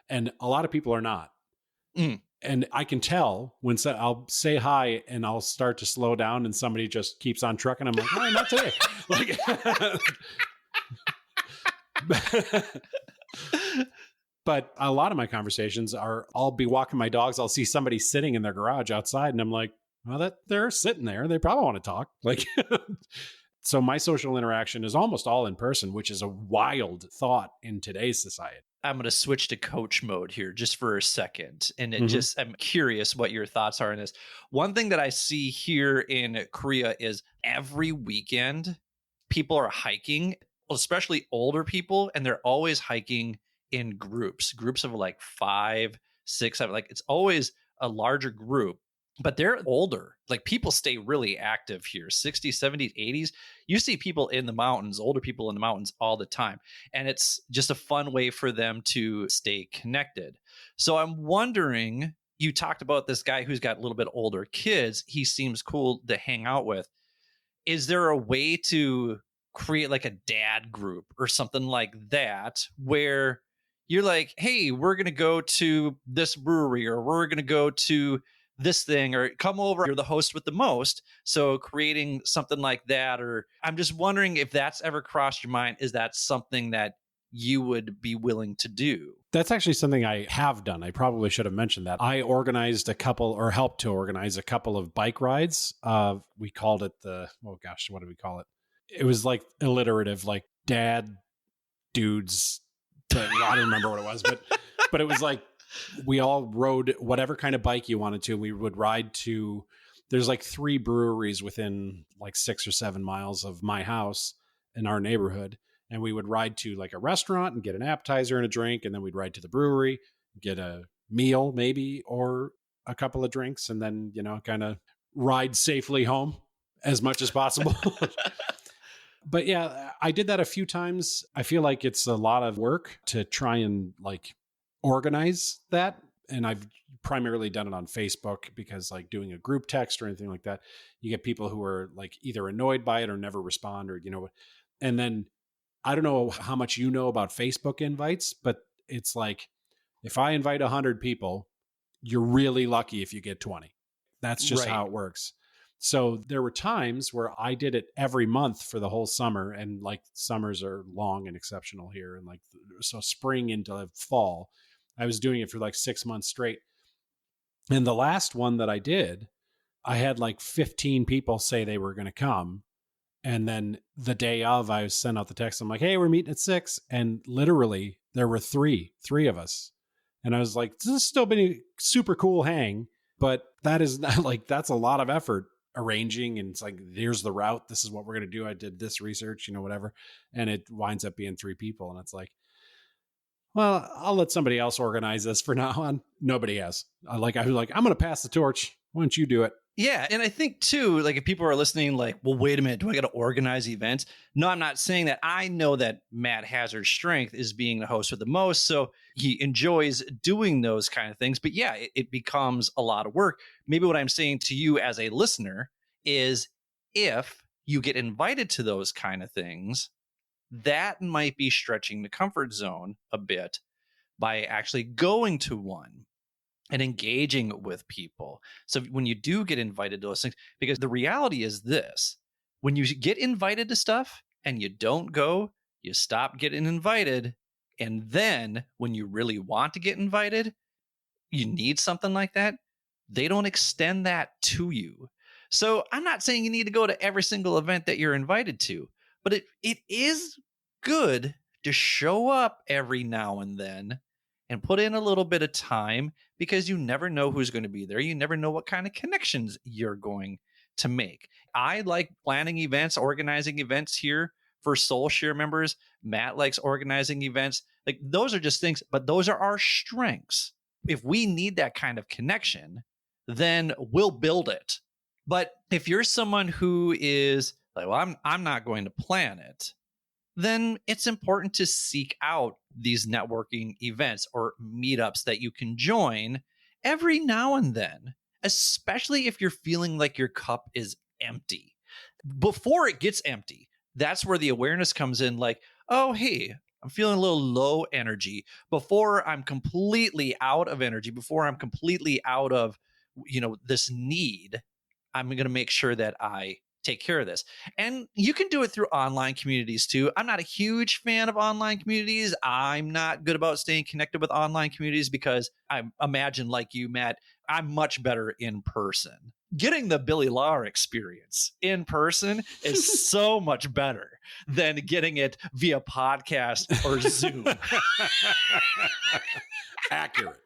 And a lot of people are not. Mm. And I can tell when I'll say hi and I'll start to slow down and somebody just keeps on trucking. I'm like, oh, not today. But a lot of my conversations are, I'll be walking my dogs. I'll see somebody sitting in their garage outside and I'm like, well, that they're sitting there. They probably want to talk. So my social interaction is almost all in person, which is a wild thought in today's society. I'm going to switch to coach mode here just for a second. And I'm curious what your thoughts are on this. One thing that I see here in Korea is every weekend, people are hiking, especially older people, and they're always hiking in groups of like 5, 6, 7. Like it's always a larger group, but they're older. Like people stay really active here, 60s, 70s, 80s. You see people in the mountains, older people in the mountains all the time. And it's just a fun way for them to stay connected. So I'm wondering, you talked about this guy who's got a little bit older kids. He seems cool to hang out with. Is there a way to create like a dad group or something like that where you're like, hey, we're going to go to this brewery or we're going to go to this thing or come over, you're the host with the most. So creating something like that, or I'm just wondering if that's ever crossed your mind. Is that something that you would be willing to do? That's actually something I have done. I probably should have mentioned that. I organized a couple or helped to organize a couple of bike rides. We called it what did we call it? It was like alliterative, like dad dudes. I don't remember what it was, but it was like, we all rode whatever kind of bike you wanted to. We would ride to, there's like 3 breweries within like 6 or 7 miles of my house in our neighborhood. And we would ride to like a restaurant and get an appetizer and a drink. And then we'd ride to the brewery, get a meal maybe, or a couple of drinks, and then, kind of ride safely home as much as possible. But yeah, I did that a few times. I feel like it's a lot of work to try and like organize that. And I've primarily done it on Facebook because like doing a group text or anything like that, you get people who are like either annoyed by it or never respond or, and then I don't know how much you know about Facebook invites, but it's like, if I invite 100 people, you're really lucky if you get 20. That's just how it works. So there were times where I did it every month for the whole summer, and like summers are long and exceptional here. And like, so spring into fall, I was doing it for like 6 months straight. And the last one that I did, I had like 15 people say they were going to come. And then the day of, I sent out the text. I'm like, hey, we're meeting at 6. And literally there were three of us. And I was like, this has still been a super cool hang, but that is not like, that's a lot of effort arranging. And it's like, here's the route. This is what we're going to do. I did this research, whatever. And it winds up being 3 people. And it's like, well, I'll let somebody else organize this for now on. Nobody has. I was like, I'm going to pass the torch. Why don't you do it? Yeah. And I think too, like if people are listening, like, well, wait a minute, do I got to organize events? No, I'm not saying that. I know that Matt Hazard's strength is being the host with the most. So he enjoys doing those kind of things. But yeah, it becomes a lot of work. Maybe what I'm saying to you as a listener is if you get invited to those kind of things, that might be stretching the comfort zone a bit by actually going to one and engaging with people. So when you do get invited to those things, because the reality is this, when you get invited to stuff and you don't go, you stop getting invited. And then when you really want to get invited, you need something like that, they don't extend that to you. So I'm not saying you need to go to every single event that you're invited to, but it is good to show up every now and then and put in a little bit of time, because you never know who's going to be there. You never know what kind of connections you're going to make. I like planning events, organizing events here for Soul Share members. Matt likes organizing events. Like those are just things, but those are our strengths. If we need that kind of connection, then we'll build it. But if you're someone who is like, well, I'm not going to plan it, then it's important to seek out these networking events or meetups that you can join every now and then, especially if you're feeling like your cup is empty. Before it gets empty, that's where the awareness comes in like, oh, hey, I'm feeling a little low energy. Before I'm completely out of energy, before I'm completely out of, this need, I'm going to make sure that I take care of this. And you can do it through online communities too. I'm not a huge fan of online communities. I'm not good about staying connected with online communities because I imagine, like you, Matt, I'm much better in person. Getting the Billy Lahr experience in person is so much better than getting it via podcast or Zoom. Accurate.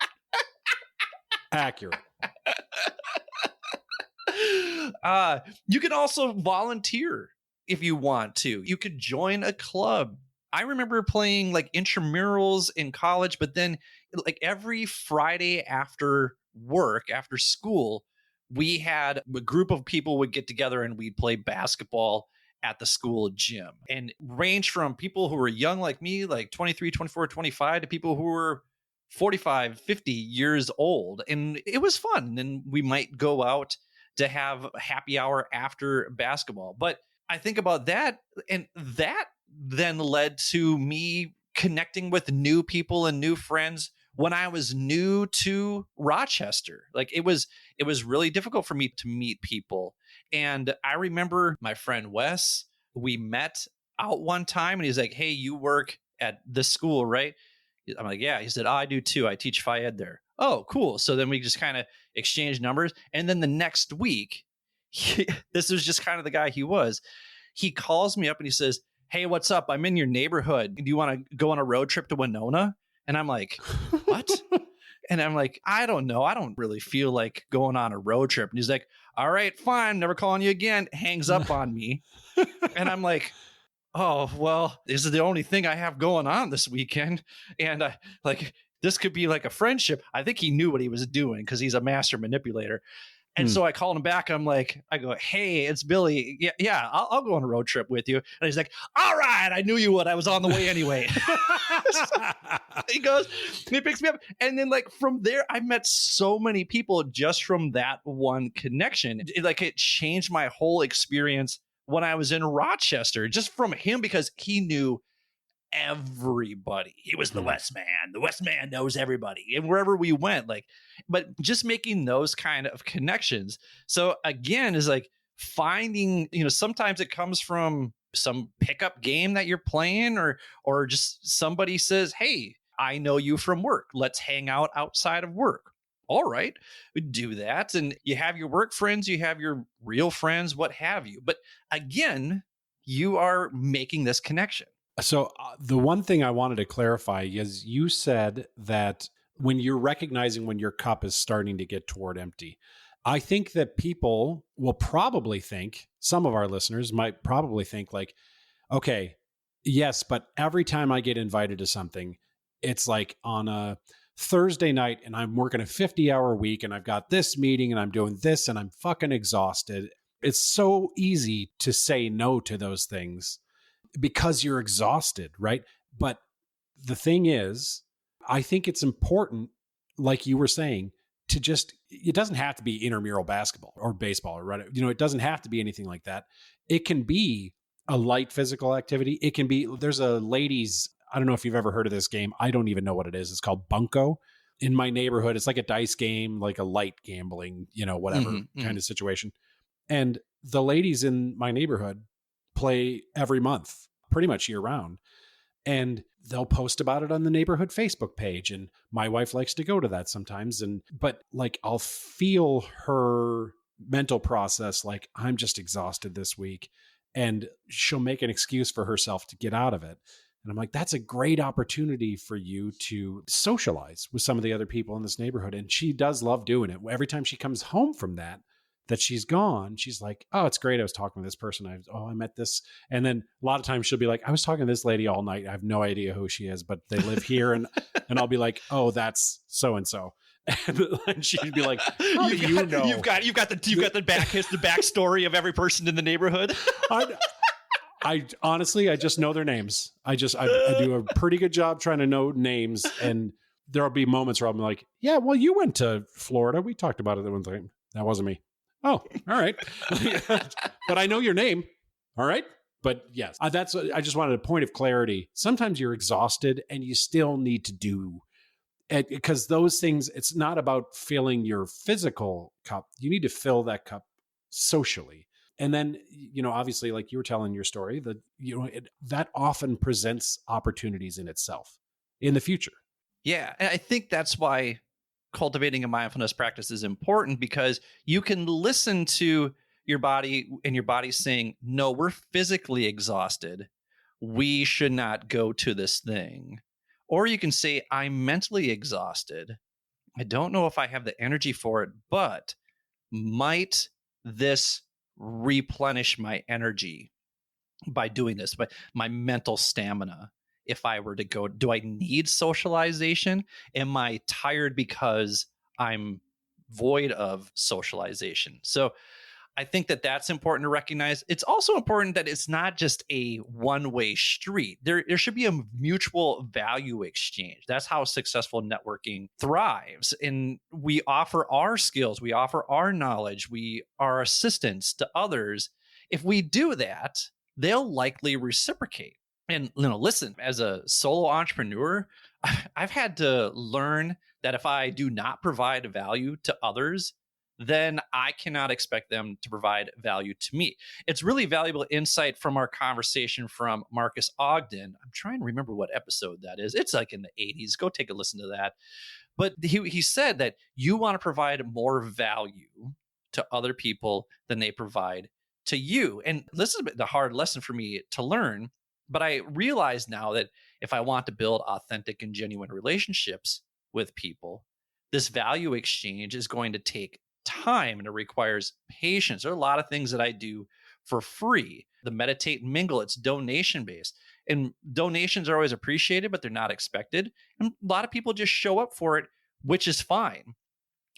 You can also volunteer if you want to. You could join a club. I remember playing like intramurals in college, but then like every Friday after work, after school, we had a group of people would get together and we'd play basketball at the school gym, and range from people who were young like me, like 23, 24, 25, to people who were 45, 50 years old. And it was fun. And then we might go out to have a happy hour after basketball. But I think about that, and that then led to me connecting with new people and new friends when I was new to Rochester. Like it was really difficult for me to meet people. And I remember my friend Wes, we met out one time and he's like, hey, you work at this school, right? I'm like, yeah. He said, oh, I do too. I teach Phi Ed there. Oh, cool. So then we just kind of exchanged numbers. And then the next week, this was just kind of the guy he was. He calls me up and he says, hey, what's up? I'm in your neighborhood. Do you want to go on a road trip to Winona? And I'm like, what? And I'm like, I don't know. I don't really feel like going on a road trip. And he's like, all right, fine. Never calling you again. Hangs up on me. And I'm like, oh, well, this is the only thing I have going on this weekend. And like, this could be like a friendship. I think he knew what he was doing because he's a master manipulator. And so I called him back. I go, hey, it's Billy. Yeah, I'll go on a road trip with you. And he's like, all right, I knew you would. I was on the way anyway. He picks me up. And then like from there, I met so many people just from that one connection. It changed my whole experience when I was in Rochester, just from him, because he knew everybody. He was the West man. The West man knows everybody. And wherever we went, but just making those kind of connections. So again, is like finding, sometimes it comes from some pickup game that you're playing, or just somebody says, hey, I know you from work. Let's hang out outside of work. All right, we do that. And you have your work friends, you have your real friends, what have you. But again, you are making this connection. So the one thing I wanted to clarify is you said that when you're recognizing when your cup is starting to get toward empty, I think that people will probably think, some of our listeners might probably think like, okay, yes, but every time I get invited to something, it's like on a Thursday night and I'm working a 50-hour week and I've got this meeting and I'm doing this and I'm fucking exhausted. It's so easy to say no to those things because you're exhausted, right? But the thing is, I think it's important, like you were saying, to just, it doesn't have to be intramural basketball or baseball or right. It doesn't have to be anything like that. It can be a light physical activity. It can be, there's a ladies, I don't know if you've ever heard of this game. I don't even know what it is. It's called Bunko. In my neighborhood, it's like a dice game, like a light gambling, whatever kind of situation. And the ladies in my neighborhood play every month, pretty much year round. And they'll post about it on the neighborhood Facebook page. And my wife likes to go to that sometimes. But I'll feel her mental process, like I'm just exhausted this week. And she'll make an excuse for herself to get out of it. And I'm like, that's a great opportunity for you to socialize with some of the other people in this neighborhood. And she does love doing it. Every time she comes home from that, that she's gone, she's like, oh, it's great. I was talking to this person. I met this. And then a lot of times she'll be like, I was talking to this lady all night. I have no idea who she is, but they live here. And I'll be like, oh, that's so-and-so. And she'd be like, how do you know? You've got the backstory of every person in the neighborhood. I honestly, I just know their names. I do a pretty good job trying to know names. And there'll be moments where I'm like, yeah, well, you went to Florida. We talked about it at one time. That wasn't me. Oh, all right. But I know your name. All right. But yes, I just wanted a point of clarity. Sometimes you're exhausted and you still need to do it, because those things, it's not about filling your physical cup. You need to fill that cup socially. And then, obviously, like you were telling your story, that, that often presents opportunities in itself in the future. Yeah. And I think that's why cultivating a mindfulness practice is important, because you can listen to your body and your body's saying, no, we're physically exhausted. We should not go to this thing. Or you can say, I'm mentally exhausted. I don't know if I have the energy for it, but might this replenish my energy by doing this, but my mental stamina? If I were to go, do I need socialization? Am I tired because I'm void of socialization? So I think that that's important to recognize. It's also important that it's not just a one-way street. There should be a mutual value exchange. That's how successful networking thrives. And we offer our skills, we offer our knowledge, we are assistance to others. If we do that, they'll likely reciprocate. And listen, as a solo entrepreneur, I've had to learn that if I do not provide value to others, then I cannot expect them to provide value to me. It's really valuable insight from our conversation from Marcus Ogden. I'm trying to remember what episode that is. It's like in the 80s. Go take a listen to that. But he said that you want to provide more value to other people than they provide to you. And this is the hard lesson for me to learn. But I realize now that if I want to build authentic and genuine relationships with people, this value exchange is going to take time, and it requires patience. There are a lot of things that I do for free. The meditate and mingle, it's donation based, and donations are always appreciated, but they're not expected. And a lot of people just show up for it, which is fine.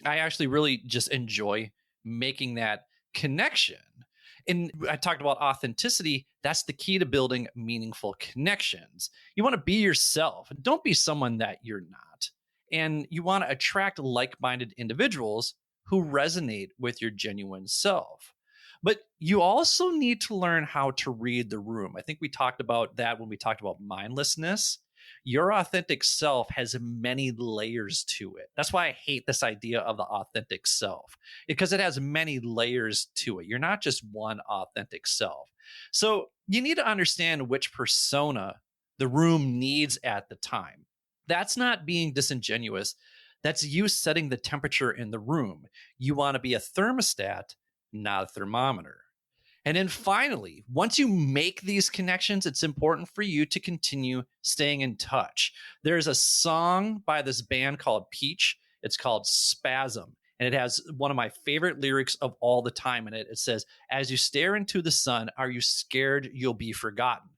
I actually really just enjoy making that connection. And I talked about authenticity. That's the key to building meaningful connections. You want to be yourself. Don't be someone that you're not. And you want to attract like-minded individuals who resonate with your genuine self. But you also need to learn how to read the room. I think we talked about that when we talked about mindlessness. Your authentic self has many layers to it. That's why I hate this idea of the authentic self, because it has many layers to it. You're not just one authentic self. So you need to understand which persona the room needs at the time. That's not being disingenuous. That's you setting the temperature in the room. You want to be a thermostat, not a thermometer. And then finally, once you make these connections, it's important for you to continue staying in touch. There's a song by this band called Peach. It's called Spasm. And it has one of my favorite lyrics of all the time in it. It says, as you stare into the sun, are you scared you'll be forgotten?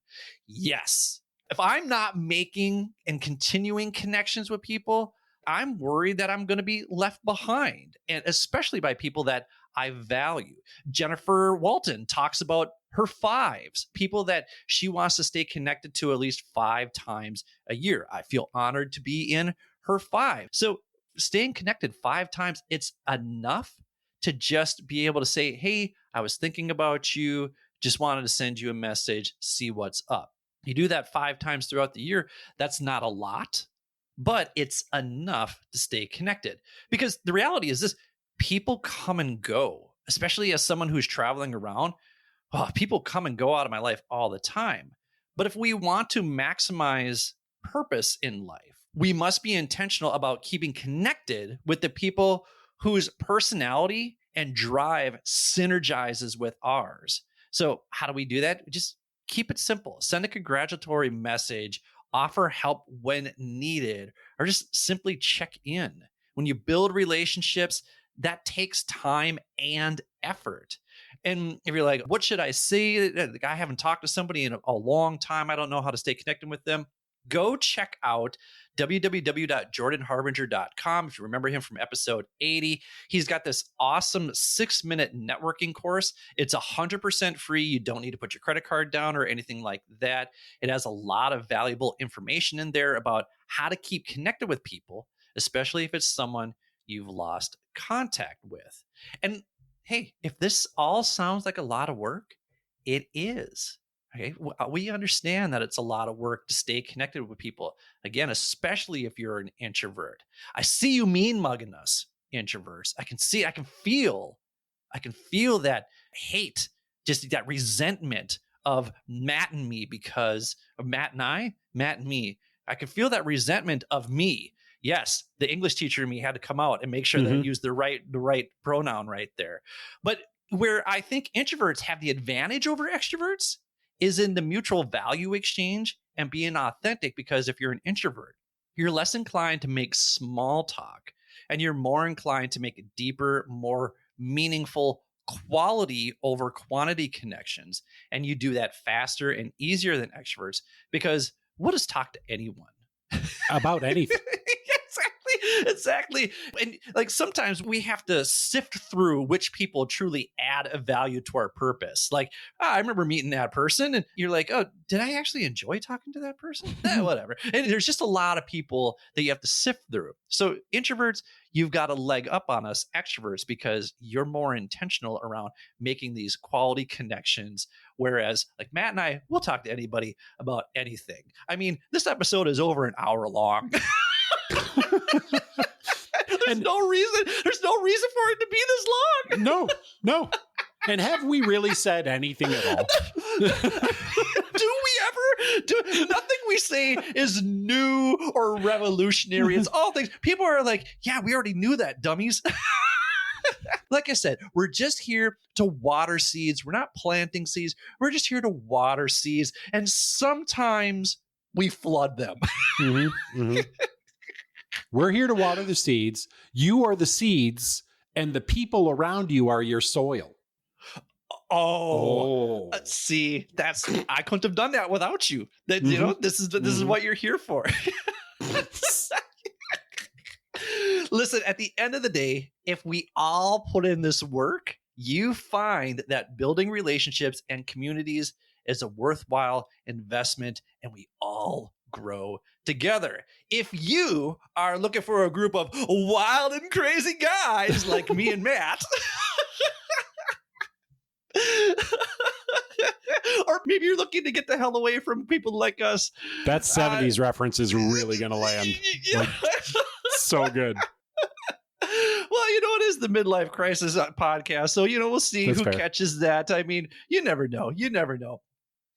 Yes. If I'm not making and continuing connections with people, I'm worried that I'm going to be left behind, and especially by people that I value. Jennifer Walton talks about her fives, people that she wants to stay connected to at least 5 times a year. I feel honored to be in her 5. So staying connected 5 times, it's enough to just be able to say, hey, I was thinking about you, just wanted to send you a message, see what's up. You do that 5 times throughout the year. That's not a lot, but it's enough to stay connected. Because the reality is this, people come and go, especially as someone who's traveling around. Oh, people come and go out of my life all the time. But if we want to maximize purpose in life, we must be intentional about keeping connected with the people whose personality and drive synergizes with ours. So how do we do that? Just keep it simple. Send a congratulatory message, offer help when needed, or just simply check in. When you build relationships, that takes time and effort. And if you're like, what should I say? I haven't talked to somebody in a long time. I don't know how to stay connected with them. Go check out www.jordanharbinger.com. If you remember him from episode 80, he's got this awesome 6-minute networking course. It's 100% free. You don't need to put your credit card down or anything like that. It has a lot of valuable information in there about how to keep connected with people, especially if it's someone you've lost contact with. And hey, if this all sounds like a lot of work, it is. Okay, we understand that it's a lot of work to stay connected with people. Again, especially if you're an introvert. I see you mean mugging us, introverts. I can feel that hate, just that resentment of Matt and me because of Matt and me. I can feel that resentment of me. Yes, the English teacher in me had to come out and make sure that I used the right pronoun right there. But where I think introverts have the advantage over extroverts is in the mutual value exchange and being authentic, because if you're an introvert, you're less inclined to make small talk and you're more inclined to make deeper, more meaningful quality over quantity connections. And you do that faster and easier than extroverts, because we'll just talk to anyone about anything. Exactly. And like sometimes we have to sift through which people truly add a value to our purpose. Like, I remember meeting that person and you're like, oh, did I actually enjoy talking to that person? Whatever. And there's just a lot of people that you have to sift through. So introverts, you've got a leg up on us extroverts because you're more intentional around making these quality connections. Whereas like Matt and I, we'll talk to anybody about anything. I mean, this episode is over an hour long. There's no reason for it to be this long. No. And have we really said anything at all? Do we ever? Nothing we say is new or revolutionary. It's all things. People are like, yeah, we already knew that, dummies. Like I said, we're just here to water seeds. We're not planting seeds. We're just here to water seeds. And sometimes we flood them. We're here to water the seeds. You are the seeds, and the people around you are your soil. See, I couldn't have done that without you. That you know, this is what you're here for. Listen, at the end of the day, if we all put in this work, you find that building relationships and communities is a worthwhile investment, and we all grow together. If you are looking for a group of wild and crazy guys like me and Matt, or maybe you're looking to get the hell away from people like us, that 70s reference is really going to land. Like, so good. Well, it is the Midlife Crisis podcast. So, we'll see who catches that. I mean, you never know.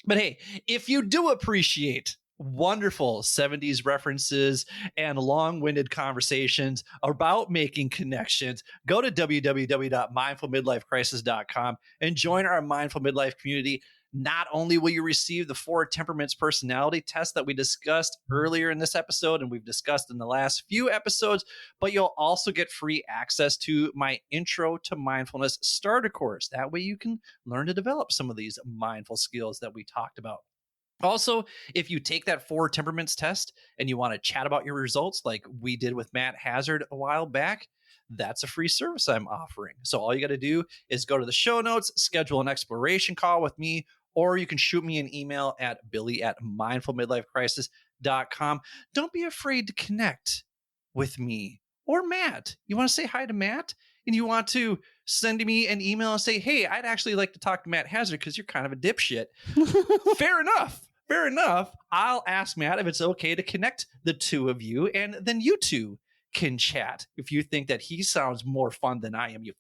But hey, if you do appreciate wonderful 70s references and long-winded conversations about making connections, go to www.mindfulmidlifecrisis.com and join our Mindful Midlife community. Not only will you receive the 4 temperaments personality test that we discussed earlier in this episode and we've discussed in the last few episodes, but you'll also get free access to my Intro to Mindfulness starter course. That way you can learn to develop some of these mindful skills that we talked about. Also, if you take that 4 temperaments test and you want to chat about your results like we did with Matt Hazard a while back, that's a free service I'm offering. So all you got to do is go to the show notes, schedule an exploration call with me, or you can shoot me an email at billy@mindfulmidlifecrisis.com. Don't be afraid to connect with me or Matt. You want to say hi to Matt and you want to send me an email and say, hey, I'd actually like to talk to Matt Hazard because you're kind of a dipshit. Fair enough. I'll ask Matt if it's okay to connect the two of you, and then you two can chat if you think that he sounds more fun than I am, you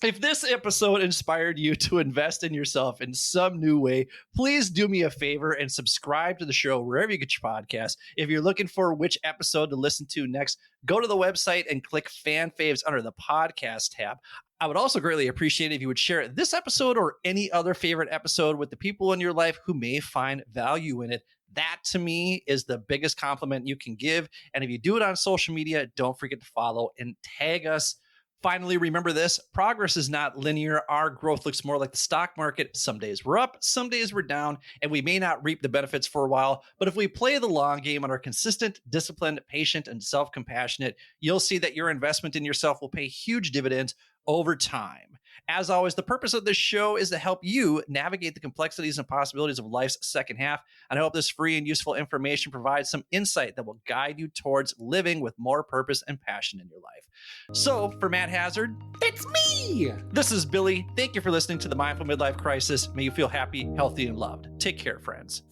If this episode inspired you to invest in yourself in some new way, please do me a favor and subscribe to the show wherever you get your podcasts. If you're looking for which episode to listen to next, go to the website and click Fan Faves under the podcast tab. I would also greatly appreciate it if you would share this episode or any other favorite episode with the people in your life who may find value in it. That to me is the biggest compliment you can give. And if you do it on social media, don't forget to follow and tag us. Finally, remember this: progress is not linear. Our growth looks more like the stock market. Some days we're up, some days we're down, and we may not reap the benefits for a while. But if we play the long game and are consistent, disciplined, patient, and self-compassionate, you'll see that your investment in yourself will pay huge dividends over time. As always, the purpose of this show is to help you navigate the complexities and possibilities of life's second half. And I hope this free and useful information provides some insight that will guide you towards living with more purpose and passion in your life. So, for Matt Hazard, It's me. this is Billy. Thank you for listening to the Mindful Midlife Crisis. May you feel happy, healthy, and loved. Take care, friends.